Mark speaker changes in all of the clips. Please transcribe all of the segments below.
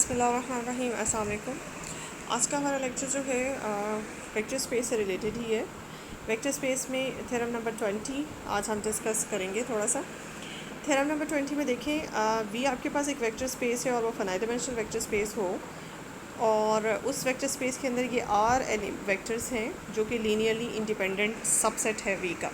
Speaker 1: बिस्मिल्लाहिर्रहमानिर्रहीम। अस्सलाम वालेकुम। आज का हमारा लेक्चर जो है वेक्टर स्पेस से रिलेटेड ही है। वेक्टर स्पेस में थ्योरम नंबर 20 आज हम डिस्कस करेंगे थोड़ा सा। थ्योरम नंबर 20 में देखें वी आपके पास एक वेक्टर स्पेस है और वो फाइनाइट डायमेंशनल वेक्टर स्पेस हो और उस वेक्टर स्पेस के अंदर ये आर वेक्टर्स हैं जो कि लीनियरली इंडिपेंडेंट सबसेट है वी का,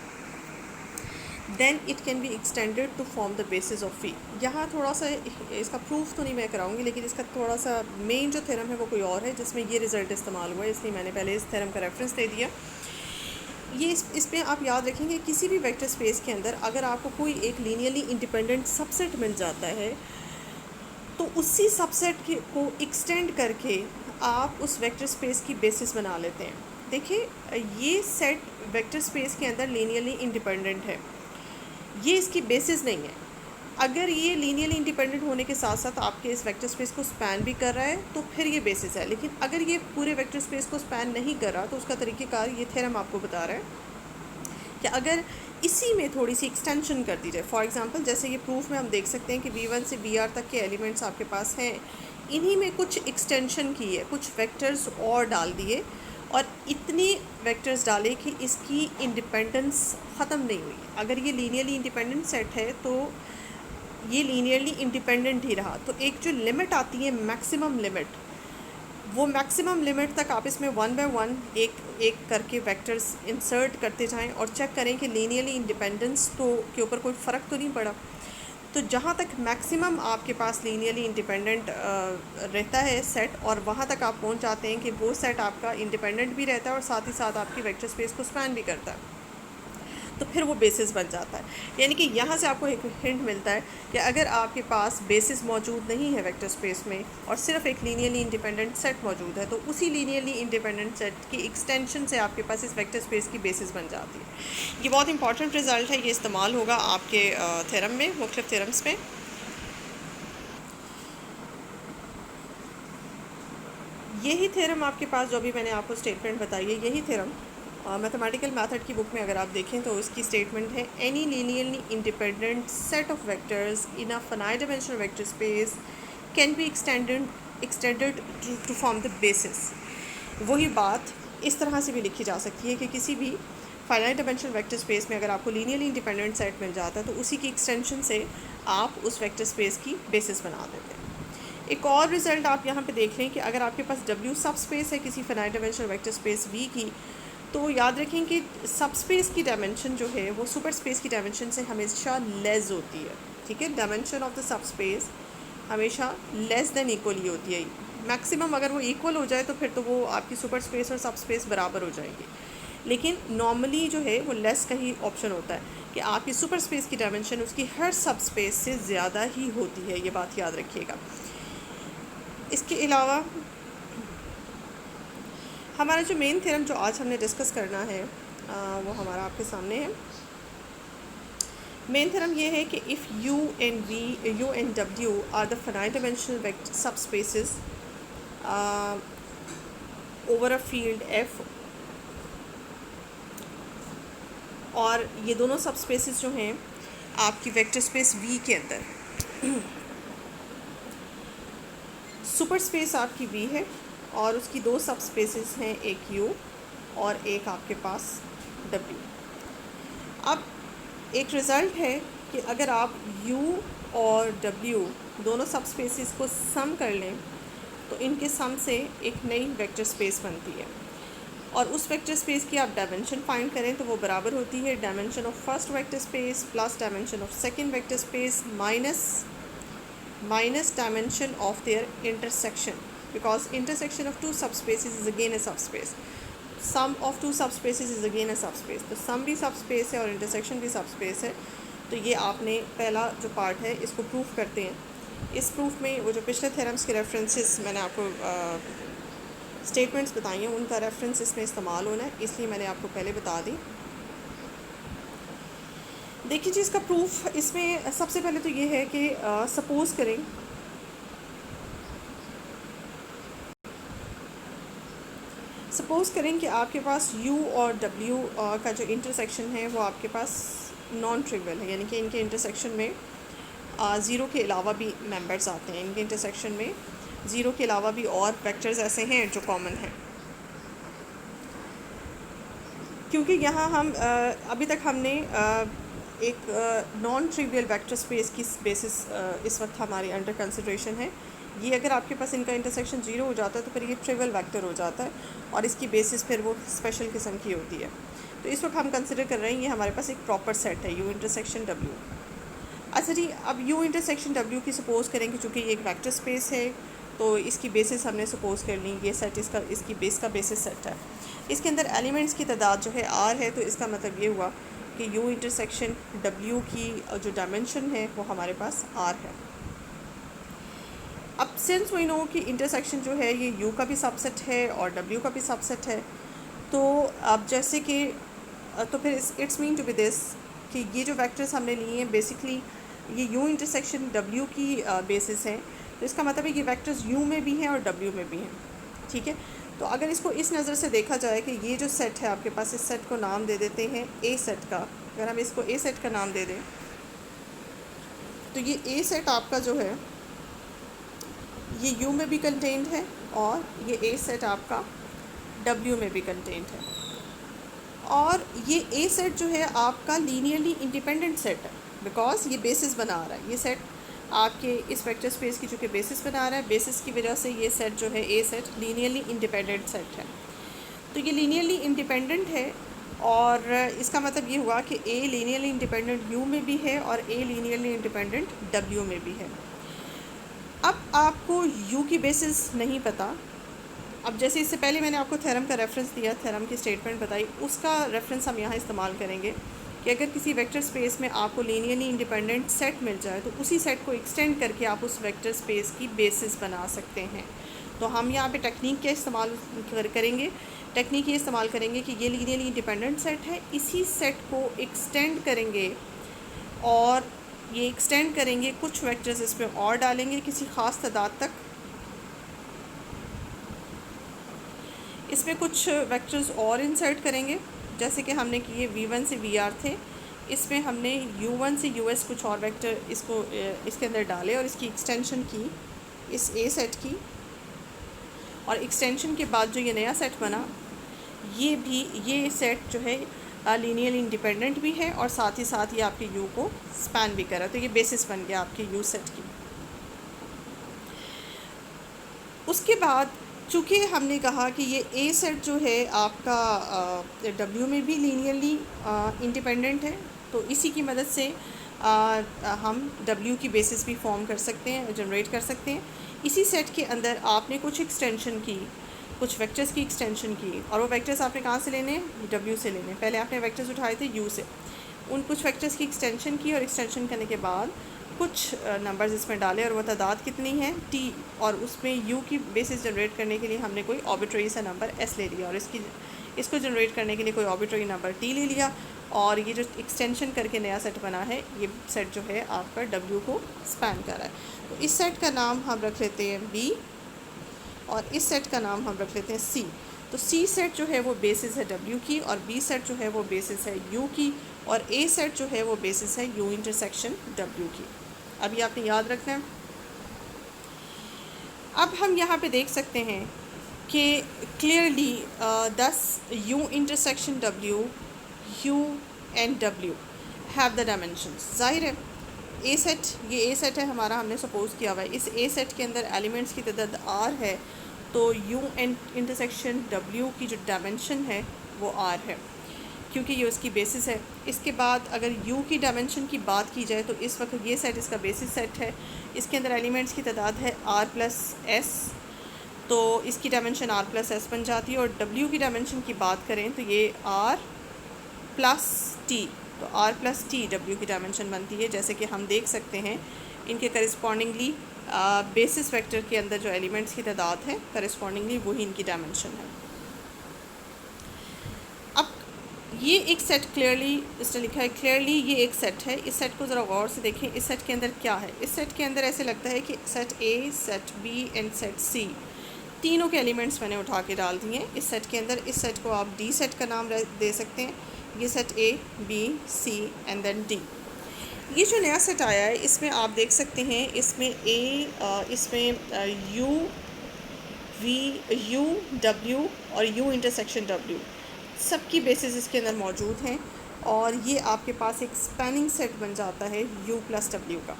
Speaker 1: then it can be extended to form the basis of V. यहाँ थोड़ा सा इसका प्रूफ तो नहीं मैं कराऊंगी, लेकिन इसका थोड़ा सा मेन जो थ्योरम है वो कोई और है जिसमें ये रिज़ल्ट इस्तेमाल हुआ है, इसलिए मैंने पहले इस थ्योरम का रेफरेंस दे दिया। ये इसमें आप याद रखेंगे किसी भी वेक्टर स्पेस के अंदर अगर आपको कोई एक लीनियरली इंडिपेंडेंट सबसेट मिल जाता है तो उसी सबसेट को एक्सटेंड करके आप उस वेक्टर स्पेस की बेसिस बना लेते हैं। देखिए ये सेट वेक्टर स्पेस के अंदर लीनियरली इंडिपेंडेंट है, ये इसकी बेसिस नहीं है। अगर ये लीनियरली इंडिपेंडेंट होने के साथ साथ आपके इस वेक्टर स्पेस को स्पैन भी कर रहा है तो फिर ये बेसिस है, लेकिन अगर ये पूरे वेक्टर स्पेस को स्पैन नहीं कर रहा तो उसका तरीक़ेकार ये थ्योरम आपको बता रहा है कि अगर इसी में थोड़ी सी एक्सटेंशन कर दी जाए। फॉर एग्जांपल जैसे ये प्रूफ में हम देख सकते हैं कि V1 से VR तक के एलिमेंट्स आपके पास हैं, इन्हीं में कुछ एक्सटेंशन की है, कुछ वेक्टर्स और डाल दिए और इतनी वेक्टर्स डाले कि इसकी इंडिपेंडेंस ख़त्म नहीं हुई। अगर ये लीनियरली इंडिपेंडेंट सेट है तो ये लीनियरली इंडिपेंडेंट ही रहा। तो एक जो लिमिट आती है मैक्सिमम लिमिट, वो मैक्सिमम लिमिट तक आप इसमें वन बाय वन एक एक करके वेक्टर्स इंसर्ट करते जाएं और चेक करें कि लीनियरली इंडिपेंडेंस तो के ऊपर कोई फ़र्क तो नहीं पड़ा। तो जहाँ तक मैक्सिमम आपके पास लीनियरली इंडिपेंडेंट रहता है सेट और वहाँ तक आप पहुँच जाते हैं कि वो सेट आपका इंडिपेंडेंट भी रहता है और साथ ही साथ आपकी वेक्टर स्पेस को स्पैन भी करता है, तो फिर वो बेसिस बन जाता है। यानी कि यहाँ से आपको एक हिंट मिलता है कि अगर आपके पास बेसिस मौजूद नहीं है वेक्टर स्पेस में और सिर्फ एक लीनियरली इंडिपेंडेंट सेट मौजूद है तो उसी लीनियरली इंडिपेंडेंट सेट की एक्सटेंशन से आपके पास इस वेक्टर स्पेस की बेसिस बन जाती है। ये बहुत इंपॉर्टेंट रिज़ल्ट है, ये इस्तेमाल होगा आपके थ्योरम में, मुख्तलिफ थ्योरम्स में। यही थ्योरम आपके पास जो भी मैंने आपको स्टेटमेंट बताई है, यही थ्योरम मैथमेटिकल मेथड की बुक में अगर आप देखें तो उसकी स्टेटमेंट है any linearly independent set of vectors in a finite dimensional vector space can be extended to form the basis. वही बात इस तरह से भी लिखी जा सकती है कि किसी भी फाइनाइट डायमेंशनल वेक्टर स्पेस में अगर आपको लीनियरली इंडिपेंडेंट सेट मिल जाता है तो उसी की एक्सटेंशन से आप उस वेक्टर स्पेस की बेसिस बना देते हैं। एक और रिज़ल्ट आप यहाँ पे देख लें कि अगर आपके पास W सब स्पेस है किसी finite dimensional vector space V की, तो याद रखें कि सब स्पेस की डायमेंशन जो है वो सुपर स्पेस की डायमेंशन से हमेशा लेस होती है। ठीक है, dimension of the sub space हमेशा लेस देन इक्वली होती है। मैक्सिमम अगर वो इक्वल हो जाए तो फिर तो वो आपकी सुपर स्पेस और सब स्पेस बराबर हो जाएंगी, लेकिन नॉर्मली जो है वो लेस का ही ऑप्शन होता है कि आपकी सुपर स्पेस की डायमेंशन उसकी हर सब स्पेस से ज़्यादा ही होती है। ये बात याद रखिएगा। इसके अलावा हमारा जो मेन थ्योरम जो आज हमने डिस्कस करना है वो हमारा आपके सामने है। मेन थ्योरम ये है कि if U and W are the finite dimensional vector subspaces over a field F, और ये दोनों सब स्पेसेस जो हैं आपकी वेक्टर स्पेस V के अंदर, सुपर स्पेस आपकी V है और उसकी दो सब स्पेसेस हैं, एक U और एक आपके पास W। अब एक रिज़ल्ट है कि अगर आप U और W दोनों सब स्पेसेस को सम कर लें तो इनके सम से एक नई वेक्टर स्पेस बनती है और उस वेक्टर स्पेस की आप डायमेंशन फाइंड करें तो वो बराबर होती है dimension of first vector space plus dimension of second vector space minus dimension of their intersection, because intersection of two subspaces is again a subspace, sum of two subspaces is again a subspace। तो sum भी subspace है और intersection भी subspace है। तो ये आपने पहला जो पार्ट है इसको प्रूफ करते हैं। इस प्रूफ में वो जो पिछले थ्योरम्स के रेफरेंसेस मैंने आपको स्टेटमेंट्स बताई हैं उनका रेफरेंस इसमें इस्तेमाल होना है, इसलिए मैंने आपको पहले बता दी। देखिए जी, इसका प्रूफ इसमें सबसे पहले तो ये है कि सपोज़ करें कि आपके पास U और W का जो इंटरसेक्शन है वो आपके पास नॉन ट्रिवियल है, यानी कि इनके इंटरसेक्शन में ज़ीरो के अलावा भी मेंबर्स आते हैं। इनके इंटरसेक्शन में ज़ीरो के अलावा भी और वेक्टर्स ऐसे हैं जो कॉमन हैं। क्योंकि यहाँ हम अभी तक हमने एक नॉन ट्रिवियल वेक्टर स्पेस की बेसिस इस वक्त हमारी अंडर कंसिडरेशन है। ये अगर आपके पास इनका इंटरसेक्शन ज़ीरो हो जाता है तो फिर ये ट्रिवियल वेक्टर हो जाता है और इसकी बेसिस फिर वो स्पेशल किस्म की होती है। तो इस वक्त हम कंसिडर कर रहे हैं ये हमारे पास एक प्रॉपर सेट है यू इंटरसेक्शन डब्ल्यू। अच्छा जी, अब यू इंटरसेक्शन डब्ल्यू की सपोज़ करें कि चूँकि ये एक वेक्टर स्पेस है तो इसकी बेसिस हमने सपोज़ कर ली ये सेट इसकी बेस का बेसिस सेट है। इसके अंदर एलिमेंट्स की तादाद जो है आर है, तो इसका मतलब ये हुआ कि यू इंटरसेक्शन डब्ल्यू की जो डायमेंशन है वो हमारे पास आर है। अब सिंस वी नो कि इंटरसेक्शन जो है ये यू का भी सबसेट है और डब्ल्यू का भी सबसेट है, तो अब जैसे कि तो फिर it's mean to be this कि ये जो वेक्टर्स हमने लिए हैं बेसिकली ये यू इंटरसेक्शन डब्ल्यू की बेसिस हैं। तो इसका मतलब है कि वेक्टर्स यू में भी हैं और डब्ल्यू में भी हैं। ठीक है, तो अगर इसको इस नज़र से देखा जाए कि ये जो सेट है आपके पास, इस सेट को नाम दे देते हैं ए सेट का। अगर हम इसको ए सेट का नाम दे दें तो ये ए सेट आपका जो है ये यू में भी कंटेंट है और ये ए सेट आपका डब्ल्यू में भी कंटेंट है। और ये ए सेट जो है आपका लीनियरली इंडिपेंडेंट सेट है बिकॉज ये बेसिस बना रहा है। ये सेट आपके इस वेक्टर स्पेस की चूँकि बेसिस बना रहा है, बेसिस की वजह से ये सेट जो है ए सेट लीनियरली इंडिपेंडेंट सेट है। तो ये लीनियरली इंडिपेंडेंट है और इसका मतलब ये हुआ कि ए लीनियरली इंडिपेंडेंट यू में भी है और ए लीनियरली इंडिपेंडेंट डब्ल्यू में भी है। अब आपको यू की बेसिस नहीं पता। अब जैसे इससे पहले मैंने आपको थ्योरम का रेफरेंस दिया, थ्योरम की स्टेटमेंट बताई, उसका रेफरेंस हम यहाँ इस्तेमाल करेंगे कि अगर किसी वेक्टर स्पेस में आपको लीनियरली इंडिपेंडेंट सेट मिल जाए तो उसी सेट को एक्सटेंड करके आप उस वेक्टर स्पेस की बेसिस बना सकते हैं। तो हम यहाँ पे टेक्निक क्या इस्तेमाल करेंगे? टेक्निक ये इस्तेमाल करेंगे कि ये लीनियरली इंडिपेंडेंट सेट है, इसी सेट को एक्सटेंड करेंगे और ये एक्सटेंड करेंगे, कुछ वेक्टर्स इसमें और डालेंगे किसी ख़ास तादाद तक। इसमें कुछ वेक्टर्स और इंसर्ट करेंगे, जैसे कि हमने किए v1 से vr थे, इसमें हमने u1 से us कुछ और वेक्टर इसके अंदर डाले और इसकी एक्सटेंशन की इस a सेट की, और एक्सटेंशन के बाद जो ये नया सेट बना ये सेट जो है लीनियरली इंडिपेंडेंट भी है और साथ ही साथ ये आपके u को स्पैन भी करा। तो ये बेसिस बन गया आपके u सेट की। उसके बाद चूँकि हमने कहा कि ये ए सेट जो है आपका डब्ल्यू में भी लीनियरली इंडिपेंडेंट है, तो इसी की मदद से हम डब्ल्यू की बेसिस भी फॉर्म कर सकते हैं, जनरेट कर सकते हैं। इसी सेट के अंदर आपने कुछ एक्सटेंशन की, कुछ वेक्टर्स की एक्सटेंशन की, और वो वेक्टर्स आपने कहाँ से लेने? डब्ल्यू से लेने। पहले आपने वेक्टर्स उठाए थे यू से, उन कुछ वेक्टर्स की एक्सटेंशन की और एक्सटेंशन करने के बाद कुछ नंबर्स इसमें डाले और वो तादाद कितनी है? टी, और उसमें यू की बेसिस जनरेट करने के लिए हमने कोई आर्बिट्रेरी सा नंबर एस ले लिया और इसको जनरेट करने के लिए कोई आर्बिट्रेरी नंबर टी ले लिया, और ये जो एक्सटेंशन करके नया सेट बना है ये सेट जो है आपका डब्ल्यू को स्पैन कर रहा है। तो इस सेट का नाम हम रख लेते हैं बी और इस सेट का नाम हम रख लेते हैं सी। तो सी सेट जो है वो बेसिस है डब्ल्यू की और बी सेट जो है वो बेसिस है यू की और ए सेट जो है वो बेसिस है यू इंटरसेक्शन डब्ल्यू की। अभी आपने याद रखना है। अब हम यहाँ पे देख सकते हैं कि क्लियरली दस you intersection W, you and W have the dimensions. जाहिर है ए सेट, ये ए सेट है हमारा, हमने सपोज किया हुआ है इस ए सेट के अंदर एलिमेंट्स की तादाद आर है, तो यू एंड इंटरसेक्शन डब्ल्यू की जो डायमेंशन है वो आर है क्योंकि ये उसकी बेसिस है। इसके बाद अगर u की डायमेंशन की बात की जाए तो इस वक्त ये सेट इसका बेसिस सेट है, इसके अंदर एलिमेंट्स की तादाद है r प्लस एस, तो इसकी डायमेंशन r प्लस एस बन जाती है। और w की डायमेंशन की बात करें तो ये r प्लस टी, तो r प्लस टी w की डायमेंशन बनती है। जैसे कि हम देख सकते हैं इनके करस्पॉन्डिंगली बेसिस वेक्टर के अंदर जो एलिमेंट्स की तादाद है करस्पॉन्डिंगली वही इनकी डायमेंशन है। ये एक सेट क्लियरली इसने लिखा है, क्लियरली ये एक सेट है। इस सेट को ज़रा गौर से देखें, इस सेट के अंदर क्या है? इस सेट के अंदर ऐसे लगता है कि set A, set B and set C, तीनों के एलिमेंट्स मैंने उठा के डाल दिए इस सेट के अंदर। इस सेट को आप डी सेट का नाम दे सकते हैं। ये set A, B, C and then D. ये जो नया सेट आया है इसमें आप देख सकते हैं, इसमें यू वी यू डब्ल्यू और यू इंटरसेक्शन डब्ल्यू सबकी बेसिस इसके अंदर मौजूद हैं, और ये आपके पास एक स्पैनिंग सेट बन जाता है यू प्लस डब्ल्यू का।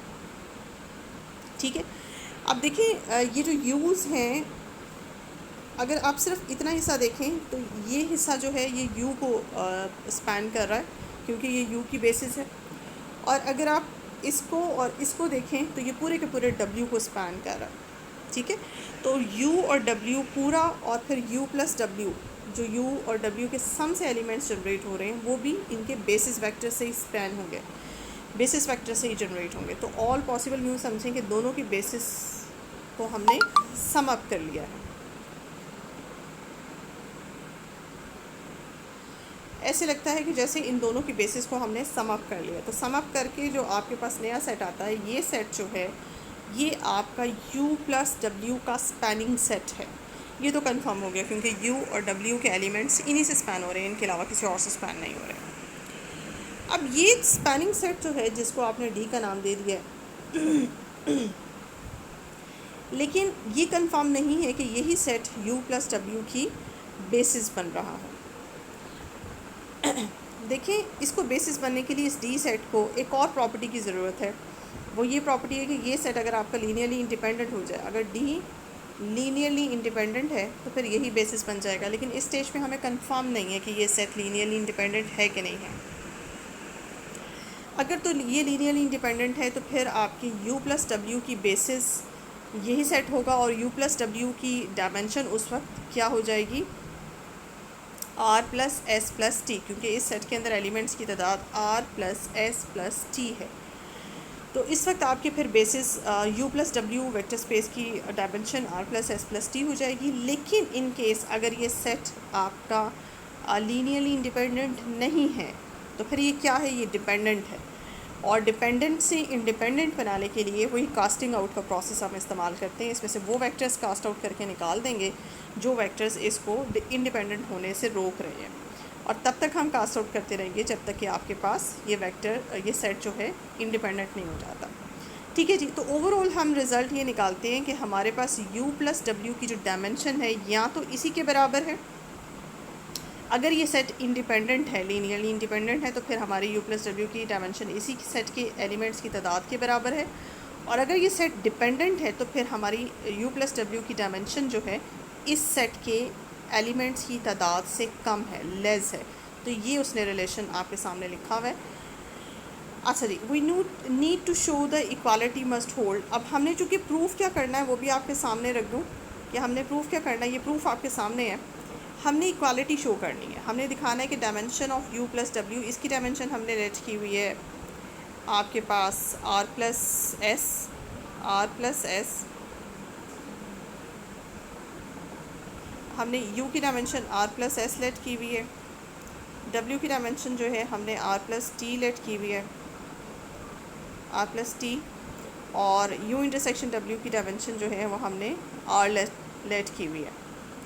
Speaker 1: ठीक है, अब देखिए ये जो यूज़ हैं, अगर आप सिर्फ इतना हिस्सा देखें तो ये हिस्सा जो है ये यू को स्पैन कर रहा है, क्योंकि ये यू की बेसिस है। और अगर आप इसको और इसको देखें तो ये पूरे के पूरे डब्ल्यू को स्पैन कर रहा है। ठीक है, तो यू और डब्ल्यू पूरा, और फिर यू प्लस डब्ल्यू, जो यू और डब्ल्यू के सम से एलिमेंट्स जनरेट हो रहे हैं वो भी इनके बेसिस वेक्टर से ही स्पैन होंगे, बेसिस वेक्टर से ही जनरेट होंगे। तो ऑल पॉसिबल यूँ समझें कि दोनों की बेसिस को हमने सम अप कर लिया है। ऐसे लगता है कि जैसे इन दोनों की बेसिस को हमने सम अप कर लिया। तो सम अप करके जो आपके पास नया सेट आता है, ये सेट जो है ये आपका u प्लस डब्ल्यू का स्पैनिंग सेट है। ये तो कंफर्म हो गया, क्योंकि u और w के एलिमेंट्स इन्हीं से स्पैन हो रहे हैं, इनके अलावा किसी और से स्पैन नहीं हो रहे। अब ये स्पैनिंग सेट जो है जिसको आपने d का नाम दे दिया है लेकिन ये कंफर्म नहीं है कि यही सेट u प्लस डब्ल्यू की बेसिस बन रहा है। देखिए, इसको बेसिस बनने के लिए इस डी सेट को एक और प्रॉपर्टी की ज़रूरत है। वो ये प्रॉपर्टी है कि ये सेट अगर आपका लीनियरली इंडिपेंडेंट हो जाए, अगर डी लीनियरली इंडिपेंडेंट है तो फिर यही बेसिस बन जाएगा। लेकिन इस स्टेज पे हमें कंफर्म नहीं है कि ये सेट लीनियरली इंडिपेंडेंट है कि नहीं है। अगर तो ये लीनियरली इंडिपेंडेंट है तो फिर आपकी u प्लस डब्ल्यू की बेसिस यही सेट होगा, और u प्लस डब्ल्यू की डायमेंशन उस वक्त क्या हो जाएगी, r plus S plus T, क्योंकि इस सेट के अंदर एलिमेंट्स की तादाद r plus S plus T है। तो इस वक्त आपके फिर basis u plus W vector space की dimension r plus S plus T हो जाएगी। लेकिन इन केस अगर ये सेट आपका लीनियरली इंडिपेंडेंट नहीं है तो फिर ये क्या है, ये डिपेंडेंट है। और डिपेंडेंट से इंडिपेंडेंट बनाने के लिए वही कास्टिंग आउट का प्रोसेस हम इस्तेमाल करते हैं। इसमें से वो वेक्टर्स कास्ट आउट करके निकाल देंगे जो वेक्टर्स इसको इंडिपेंडेंट होने से रोक रहे हैं, और तब तक हम कास्ट आउट करते रहेंगे जब तक कि आपके पास ये वेक्टर, ये सेट जो है इंडिपेंडेंट नहीं हो जाता। ठीक है जी, तो ओवरऑल हम रिज़ल्ट ये निकालते हैं कि हमारे पास u प्लस डब्ल्यू की जो डायमेंशन है या तो इसी के बराबर है, अगर ये सेट इंडिपेंडेंट है, लीनियरली इंडिपेंडेंट है, तो फिर हमारी u प्लस डब्ल्यू की डायमेंशन इसी सेट के एलिमेंट्स की तादाद के बराबर है। और अगर ये सेट डिपेंडेंट है तो फिर हमारी u प्लस डब्ल्यू की डायमेंशन जो है इस सेट के एलिमेंट्स की तादाद से कम है, लेस है। तो ये उसने रिलेशन आपके सामने लिखा हुआ है। अच्छा जी, we need to show the equality must hold. अब हमने चूँकि प्रूफ क्या करना है वो भी आपके सामने रख दूँ कि हमने प्रूफ क्या करना है। ये प्रूफ आपके सामने है। हमने इक्वालिटी शो करनी है, हमने दिखाना है कि dimension of u plus W, इसकी डायमेंशन हमने रेट की हुई है आपके पास r प्लस एस, हमने u की dimension r plus S let की हुई है, w की डायमेंशन जो है हमने r प्लस टी लेट की हुई है, r प्लस टी, और u इंटरसेक्शन w की डायमेंशन जो है वो हमने r लेट की हुई है।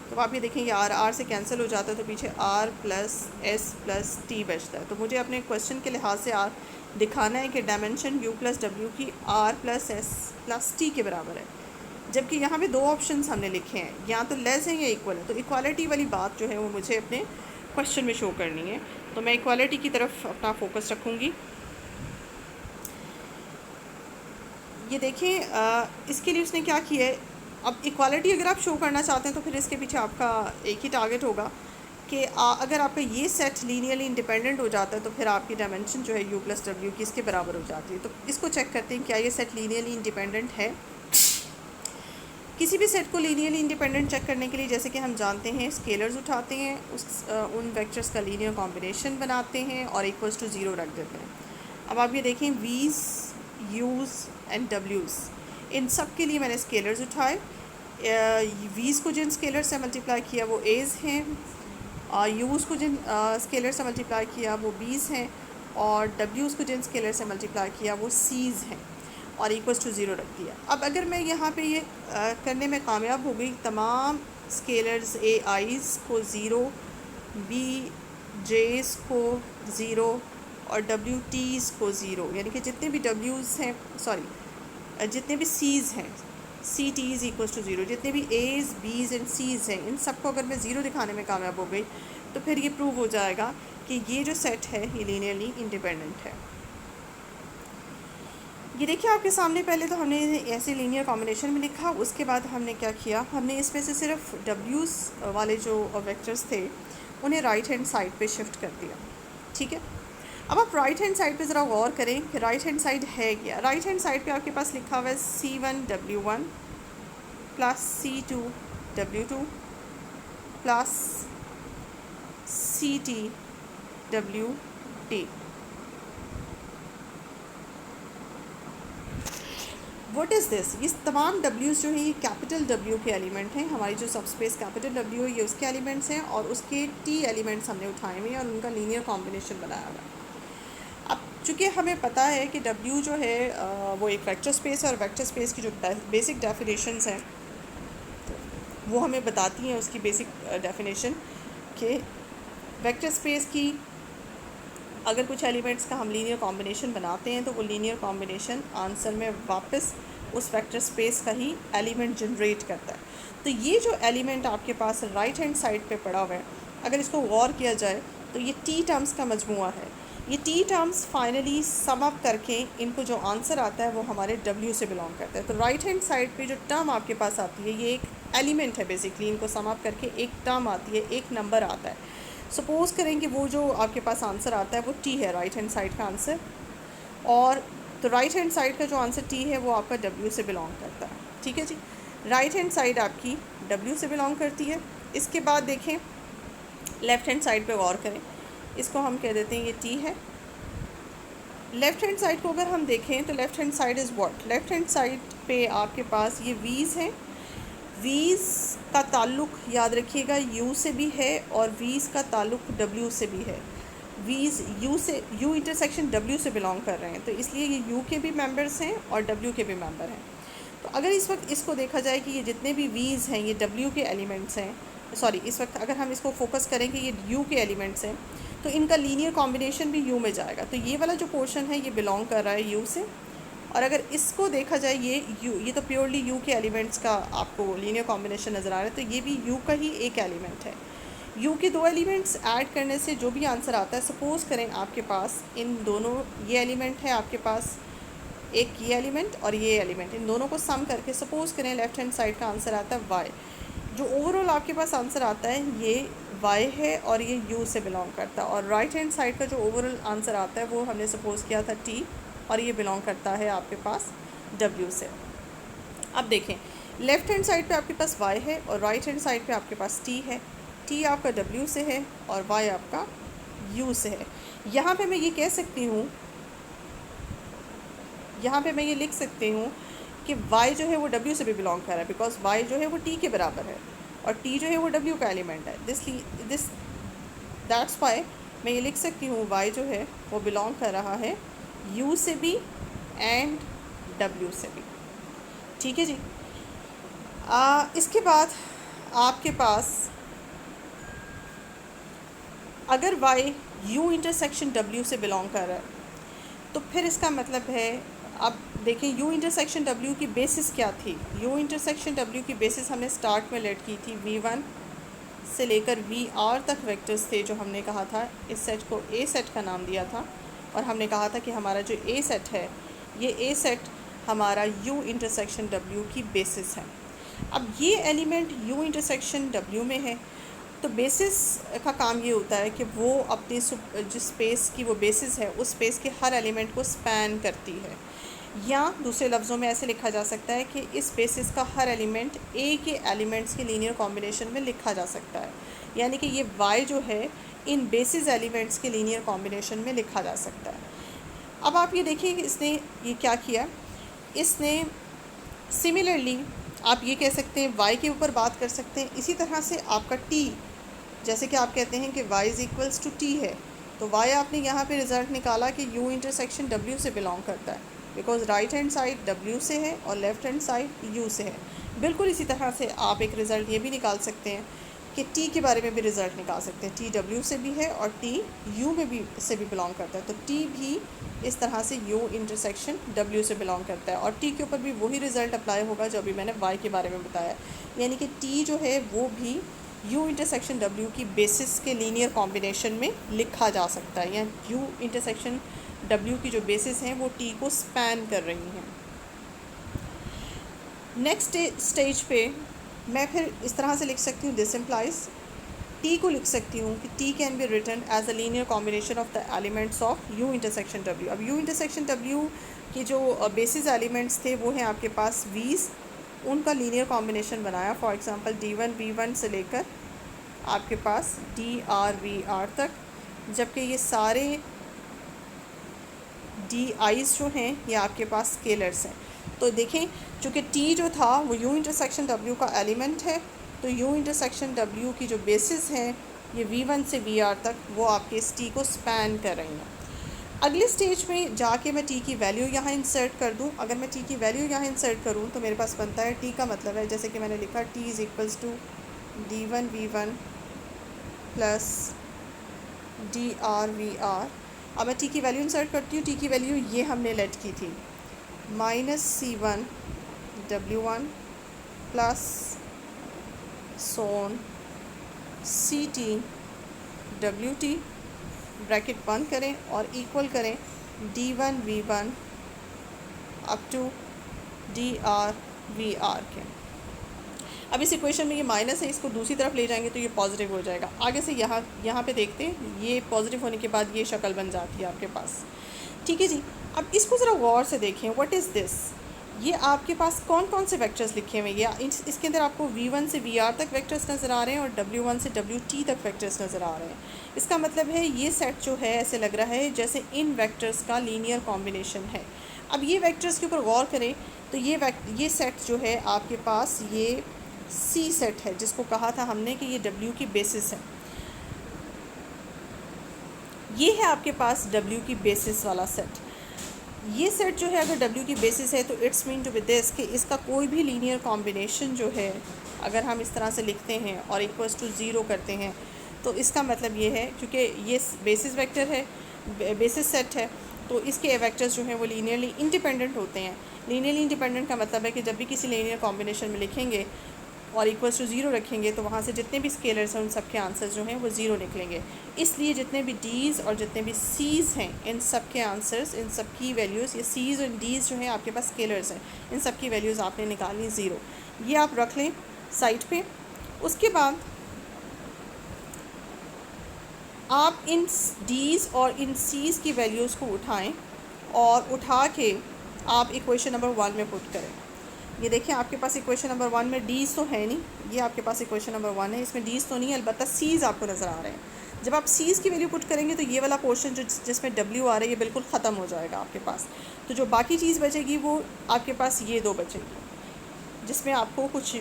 Speaker 1: तो आप ये देखेंगे r से कैंसिल हो जाता है, तो पीछे r plus S plus T बचता है। तो मुझे अपने क्वेश्चन के लिहाज से दिखाना है कि डायमेंशन u प्लस डब्ल्यू की r plus S plus T के बराबर है, जबकि यहाँ पे दो ऑप्शंस हमने लिखे हैं, या तो लेस है या इक्वल है। तो इक्वालिटी वाली बात जो है वो मुझे अपने क्वेश्चन में शो करनी है, तो मैं इक्वालिटी की तरफ अपना फोकस रखूँगी। ये देखें, इसके लिए उसने क्या किया है। अब इक्वालिटी अगर आप शो करना चाहते हैं तो फिर इसके पीछे आपका एक ही टारगेट होगा कि अगर आपका ये सेट लीनियरली इंडिपेंडेंट हो जाता है तो फिर आपकी डायमेंशन जो है u प्लस डब्ल्यू की इसके बराबर हो जाती है। तो इसको चेक करते हैं क्या ये सेट लीनियरली इंडिपेंडेंट है। किसी भी सेट को लीनियरली इंडिपेंडेंट चेक करने के लिए जैसे कि हम जानते हैं स्केलर्स उठाते हैं, उन वेक्टर्स का लीनियर कॉम्बिनेशन बनाते हैं और इक्वल्स टू 0 रख देते हैं। अब आप ये देखें वीज़, यूज़ एंड डब्ल्यूज़, इन सब के लिए मैंने स्केलर्स उठाए। वीज़ को जिन स्केलर से मल्टीप्लाई किया वो एज़ हैं, यूज़ को जिन स्केलर से मल्टीप्लाई किया वो बीज़ हैं, और डब्ल्यूज़ को जिन स्केलर से मल्टीप्लाई किया वो सीज़ हैं, और इक्वल्स टू 0 रख दिया। अब अगर मैं यहाँ पे ये करने में कामयाब हो गई, तमाम स्केलर्स ए आईज़ को 0, बी जेज़ को 0 और डब्ल्यू टीज़ को ज़ीरो, यानी कि जितने भी डब्ल्यूज़ हैं, सॉरी जितने भी सीज़ हैं, C T is equal to zero, जितने भी एज़ बीज़ एंड सीज़ हैं, इन सबको अगर मैं ज़ीरो दिखाने में कामयाब हो गई तो फिर ये प्रूव हो जाएगा कि ये जो सेट है ये लीनियरली इंडिपेंडेंट है। ये देखिए आपके सामने, पहले तो हमने ऐसे लीनियर कॉम्बिनेशन में लिखा, उसके बाद हमने क्या किया, हमने इसमें से सिर्फ डब्ल्यूज़ वाले जो वेक्टर्स थे उन्हें राइट हैंड साइड पे शिफ्ट कर दिया। ठीक है, अब आप राइट हैंड साइड पे ज़रा गौर करें कि राइट हैंड साइड है क्या। राइट हैंड साइड पे आपके पास लिखा हुआ है C1W1 plus C2W2 plus CTWT। What is this? ये तमाम डब्ल्यूज़ जो है ये कैपिटल डब्ल्यू के एलिमेंट हैं। हमारी जो सबस्पेस कैपिटल डब्ल्यू है ये उसके एलिमेंट्स हैं और उसके टी एलिमेंट्स हमने उठाए हुए हैं और उनका लीनियर कॉम्बिनेशन बनाया हुआ है। अब चूँकि हमें पता है कि डब्ल्यू जो है वो एक वेक्टर स्पेस है और वेक्टर स्पेस की जो बेसिक डेफिनेशंस हैं वो हमें बताती हैं उसकी बेसिक डेफिनेशन कि वेक्टर स्पेस की अगर कुछ एलिमेंट्स का हम लीनियर कॉम्बिनेशन बनाते हैं तो वो लीनियर कॉम्बिनेशन आंसर में वापस उस वेक्टर स्पेस का ही एलिमेंट जनरेट करता है। तो ये जो एलिमेंट आपके पास राइट हैंड साइड पे पड़ा हुआ है, अगर इसको गौर किया जाए तो ये टी टर्म्स का मजमूआ है। ये T terms finally sum up करके इनको जो आंसर आता है वो हमारे डब्ल्यू से बिलोंग करता है। तो राइट हैंड साइड पे जो टर्म आपके पास आती है ये एक एलिमेंट है, बेसिकली इनको सम अप करके एक टर्म आती है, एक नंबर आता है। सपोज़ करें कि वो जो आपके पास आंसर आता है वो टी है, राइट हैंड साइड का आंसर, और तो राइट हैंड साइड का जो आंसर टी है वो आपका डब्ल्यू से बिलोंग करता है। ठीक है जी, राइट हैंड साइड आपकी डब्ल्यू से बिलोंग करती है। इसके बाद देखें लेफ़्ट हैंड साइड पे गौर करें, इसको हम कह देते हैं ये टी है। लेफ़्ट हैंड साइड को अगर हम देखें तो left hand side is what? Left hand side पे आपके पास ये वीज़ हैं। वीज़ का ताल्लुक़ याद रखिएगा यू से भी है और वीज़ का ताल्लुक़ डब्ल्यू से भी है। वीज़ यू से, यू इंटरसेक्शन डब्ल्यू से बिलोंग कर रहे हैं, तो इसलिए ये यू के भी मेंबर्स हैं और डब्ल्यू के भी मेंबर हैं। तो अगर इस वक्त इसको देखा जाए कि ये जितने भी वीज़ हैं ये डब्ल्यू के एलिमेंट्स हैं, सॉरी इस वक्त अगर हम इसको फोकस करें कि ये यू के एलिमेंट्स हैं तो इनका लीनियर कॉम्बिनेशन भी यू में जाएगा। तो ये वाला जो पोर्शन है ये बिलोंग कर रहा है यू से, और अगर इसको देखा जाए ये तो प्योरली यू के एलिमेंट्स का आपको लीनियर कॉम्बिनेशन नज़र आ रहा है, तो ये भी यू का ही एक एलिमेंट है। यू के दो एलिमेंट्स ऐड करने से जो भी आंसर आता है, सपोज़ करें आपके पास इन दोनों ये एलिमेंट है, आपके पास एक ये एलिमेंट और ये एलिमेंट, इन दोनों को सम करके सपोज़ करें लेफ़्ट हैंड साइड का आंसर आता है वाई। जो ओवरऑल आपके पास आंसर आता है ये वाई है और ये यू से बिलोंग करता है, और राइट हैंड साइड का जो ओवरऑल आंसर आता है वो हमने सपोज़ किया था टी, और ये बिलोंग करता है आपके पास डब्ल्यू से। अब देखें लेफ़्ट हैंड साइड पे आपके पास y है और राइट हैंड साइड पे आपके पास t है। t आपका w से है और y आपका u से है। यहाँ पे मैं ये कह सकती हूँ, यहाँ पे मैं ये लिख सकती हूँ कि y जो है वो w से भी बिलोंग कर रहा है, बिकॉज y जो है वो t के बराबर है और t जो है वो w का एलिमेंट है। दैट्स वाई मैं ये लिख सकती हूँ y जो है वो बिलोंग कर रहा है u से भी एंड w से भी। ठीक है जी। इसके बाद आपके पास अगर y u इंटरसेक्शन w से बिलोंग कर रहा है तो फिर इसका मतलब है, अब देखें u इंटरसेक्शन w की बेसिस क्या थी। u इंटरसेक्शन w की बेसिस हमने स्टार्ट में लेट की थी, v1 से लेकर vr तक वेक्टर्स थे जो हमने कहा था इस सेट को a सेट का नाम दिया था, और हमने कहा था कि हमारा जो a सेट है ये a सेट हमारा u इंटरसेक्शन w की बेसिस है। अब ये एलिमेंट u इंटरसेक्शन w में है तो बेसिस का काम ये होता है कि वो अपनी जिस स्पेस की वो बेसिस है उस स्पेस के हर एलिमेंट को स्पैन करती है, या दूसरे लफ्ज़ों में ऐसे लिखा जा सकता है कि इस बेसिस का हर एलिमेंट a के एलिमेंट्स के लीनियर कॉम्बिनेशन में लिखा जा सकता है, यानी कि ये y जो है इन बेसिस एलिमेंट्स के लीनियर कॉम्बिनेशन में लिखा जा सकता है। अब आप ये देखिए कि इसने ये क्या किया, इसने सिमिलरली आप ये कह सकते हैं y के ऊपर बात कर सकते हैं। इसी तरह से आपका t, जैसे कि आप कहते हैं कि y is equals to t है, तो y आपने यहाँ पे रिज़ल्ट निकाला कि u इंटरसेक्शन w से बिलोंग करता है, because right hand side w से है और लेफ़्ट हैंड साइड u से है। बिल्कुल इसी तरह से आप एक रिज़ल्ट ये भी निकाल सकते हैं कि टी के बारे में भी रिज़ल्ट निकाल सकते हैं। टी डब्ल्यू से भी है और टी यू में भी से भी बिलोंग करता है, तो टी भी इस तरह से यू इंटरसेक्शन डब्ल्यू से बिलोंग करता है, और टी के ऊपर भी वही रिज़ल्ट अप्लाई होगा जो अभी मैंने वाई के बारे में बताया, यानी कि टी जो है वो भी यू इंटरसेक्शन डब्ल्यू की बेसिस के लीनियर कॉम्बिनेशन में लिखा जा सकता है, या यू इंटरसेक्शन डब्ल्यू की जो बेसिस हैं वो टी को स्पैन कर रही हैं। नेक्स्ट स्टेज पे मैं फिर इस तरह से लिख सकती हूँ, दिस इम्प्लाइज टी को लिख सकती हूँ कि T can be written as a linear combination of the elements of U intersection W. अब यू इंटरसेक्शन डब्ल्यू के जो बेसिस एलिमेंट्स थे वो हैं आपके पास वीज़, उनका लीनियर कॉम्बिनेशन बनाया, फॉर एग्जांपल D1V1 से लेकर आपके पास DRVR तक, जबकि ये सारे DIs जो हैं ये आपके पास स्केलर्स हैं। तो देखें, चूँकि T जो था वो U इंटरसेक्शन W का एलिमेंट है, तो U इंटरसेक्शन W की जो बेसिस हैं ये V1 से VR तक वो आपके इस T को स्पैन कर रही हैं। अगले स्टेज में जाके मैं T की वैल्यू यहाँ इंसर्ट कर दूँ। अगर मैं T की वैल्यू यहाँ इंसर्ट करूँ तो मेरे पास बनता है, T का मतलब है जैसे कि मैंने लिखा T is equals to D1V1 plus DRVR। अब मैं T की वैल्यू इंसर्ट करती हूँ। T की वैल्यू ये हमने लेट की थी, -C1 W1 plus so on CT WT, bracket बंद करें और इक्वल करें D1V1 अप टू DRVR के। अब इस इक्वेशन में ये माइनस है, इसको दूसरी तरफ ले जाएंगे तो ये पॉजिटिव हो जाएगा। आगे से यहाँ पे देखते हैं, ये पॉजिटिव होने के बाद ये शक्ल बन जाती है आपके पास। ठीक है जी, अब इसको ज़रा गौर से देखें, व्हाट इज़ दिस। ये आपके पास कौन कौन से वेक्टर्स लिखे हुए हैं, या इसके अंदर आपको V1 से VR तक वेक्टर्स नज़र आ रहे हैं और W1 से WT तक वेक्टर्स नज़र आ रहे हैं। इसका मतलब है ये सेट जो है ऐसे लग रहा है जैसे इन वेक्टर्स का लीनियर कॉम्बिनेशन है। अब ये वेक्टर्स के ऊपर गौर करें तो ये सेट जो है आपके पास ये C सेट है, जिसको कहा था हमने कि ये W की बेसिस है। ये है आपके पास W की बेसिस वाला सेट। ये सेट जो है अगर W की बेसिस है तो it's mean to be this कि इसका कोई भी लीनियर कॉम्बिनेशन जो है अगर हम इस तरह से लिखते हैं और इक्वल्स टू 0 करते हैं तो इसका मतलब ये है, क्योंकि ये बेसिस वेक्टर है, बेसिस सेट है, तो इसके वेक्टर्स जो हैं वो लीनियरली इंडिपेंडेंट होते हैं। लीनियरली इंडिपेंडेंट का मतलब है कि जब भी किसी लीनियर कॉम्बिनेशन में लिखेंगे और इक्वल्स टू 0 रखेंगे तो वहाँ से जितने भी स्केलर्स हैं उन सब के आंसर्स जो हैं वो 0 निकलेंगे। इसलिए जितने भी D's और जितने भी C's हैं इन सब के आंसर्स, इन सब की वैल्यूज़, ये C's और D's जो हैं आपके पास स्केलर्स हैं, इन सब की वैल्यूज़ आपने निकालनी 0। ये आप रख लें साइड पे। उसके बाद आप इन D's और इन C's की वैल्यूज़ को उठाएँ और उठा के आप इक्वेशन नंबर 1 में पुट करें। ये देखिए आपके पास इक्वेशन नंबर 1 में D's तो है नहीं, ये आपके पास इक्वेशन नंबर 1 है, इसमें D's तो नहीं है, अलबत्ता C's आपको नज़र आ रहे हैं। जब आप C's की वैल्यू पुट करेंगे तो ये वाला पोर्शन जो जिसमें W आ रहा है ये बिल्कुल ख़त्म हो जाएगा आपके पास। तो जो बाकी चीज़ बचेगी वो आपके पास ये दो बचेगी, जिसमें आपको कुछ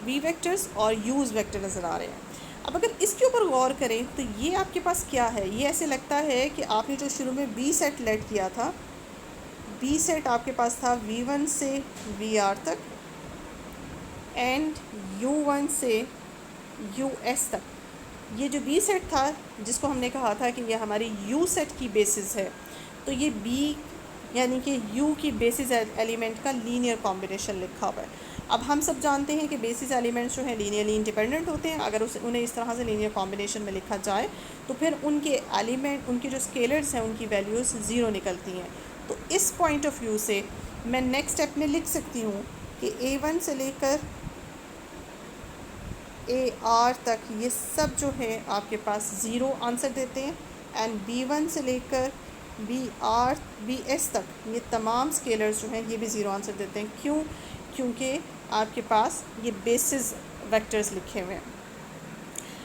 Speaker 1: V वेक्टर्स और U's वेक्टर नज़र आ रहे हैं। अब अगर इसके ऊपर गौर करें तो ये आपके पास क्या है, ये ऐसे लगता है कि आपने जो शुरू में B सेट लेट किया था, B सेट आपके पास था V1 से VR तक एंड U1 से US तक। ये जो B सेट था जिसको हमने कहा था कि ये हमारी U सेट की बेसिस है, तो ये B यानी कि U की बेसिस एलिमेंट का लीनियर कॉम्बिनेशन लिखा हुआ है। अब हम सब जानते हैं कि बेसिस एलिमेंट्स जो हैं लीनियरली इंडिपेंडेंट होते हैं। अगर उन्हें इस तरह से लीनियर कॉम्बिनेशन में लिखा जाए तो फिर उनके एलिमेंट, उनके जो स्केलर्स हैं उनकी वैल्यूज़ 0 निकलती हैं। तो इस पॉइंट ऑफ व्यू से मैं नेक्स्ट स्टेप में लिख सकती हूँ कि A1 से लेकर AR तक ये सब जो है आपके पास 0 आंसर देते हैं, एंड B1 से लेकर BS तक ये तमाम स्केलर्स जो हैं ये भी 0 आंसर देते हैं। क्यों? क्योंकि आपके पास ये बेसिस वेक्टर्स लिखे हुए हैं।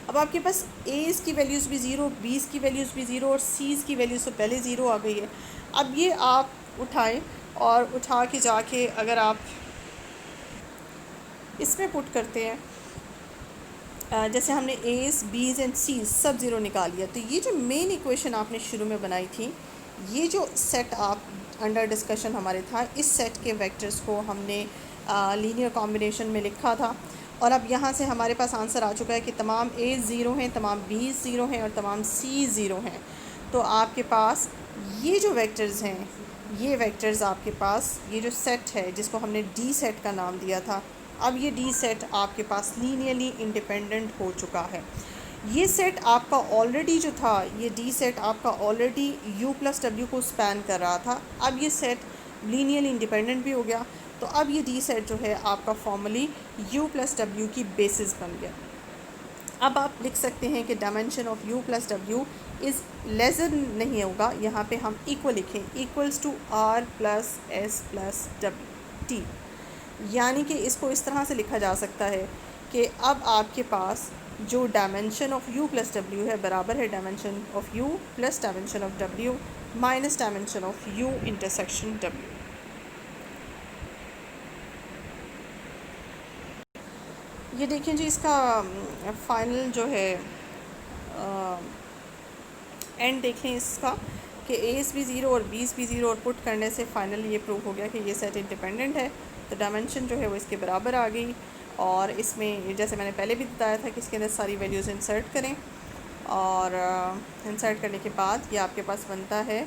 Speaker 1: अब आपके पास A's की वैल्यूज़ भी 0, B's की वैल्यूज़ भी 0 और C's की वैल्यूज़ तो पहले 0 आ गई है। अब ये आप उठाएं और उठा के जाके अगर आप इसमें पुट करते हैं, जैसे हमने A's, B's एंड C's सब 0 निकाल लिया, तो ये जो मेन इक्वेशन आपने शुरू में बनाई थी, ये जो सेट आप अंडर डिस्कशन हमारे था, इस सेट के वेक्टर्स को हमने लीनियर कॉम्बिनेशन में लिखा था और अब यहाँ से हमारे पास आंसर आ चुका है कि तमाम ए ज़ीरो हैं, तमाम बी ज़ीरो हैं और तमाम सी ज़ीरो हैं। तो आपके पास ये जो वेक्टर्स हैं, ये वेक्टर्स आपके पास, ये जो सेट है जिसको हमने डी सेट का नाम दिया था, अब ये डी सेट आपके पास लीनियरली इंडिपेंडेंट हो चुका है। ये सेट आपका ऑलरेडी जो था, ये डी सेट आपका ऑलरेडी u प्लस डब्ल्यू को स्पैन कर रहा था। अब ये सेट लीनियरली इंडिपेंडेंट भी हो गया, तो अब ये डी सेट जो है आपका फॉर्मली u प्लस डब्ल्यू की बेसिस बन गया। अब आप लिख सकते हैं कि dimension of u plus W is lesser नहीं होगा, यहाँ पे हम इक्वल लिखें, equals to r plus S plus W T. यानी कि इसको इस तरह से लिखा जा सकता है कि अब आपके पास जो dimension of u plus W है बराबर है dimension of u plus dimension of w minus dimension of u intersection w। ये देखें जी, इसका फाइनल जो है एंड देखें इसका कि एस भी ज़ीरो और बीस भी ज़ीरो, और पुट करने से फाइनली ये प्रूव हो गया कि ये सेट इंडिपेंडेंट है। तो डायमेंशन जो है वो इसके बराबर आ गई। और इसमें जैसे मैंने पहले भी बताया था कि इसके अंदर सारी वैल्यूज़ इंसर्ट करें, और इंसर्ट करने के बाद ये आपके पास बनता है,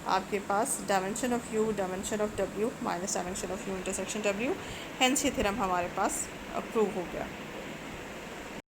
Speaker 1: आपके पास dimension of u dimension of w minus dimension of u intersection w। Hence ये थ्योरम हमारे पास प्रूव हो गया।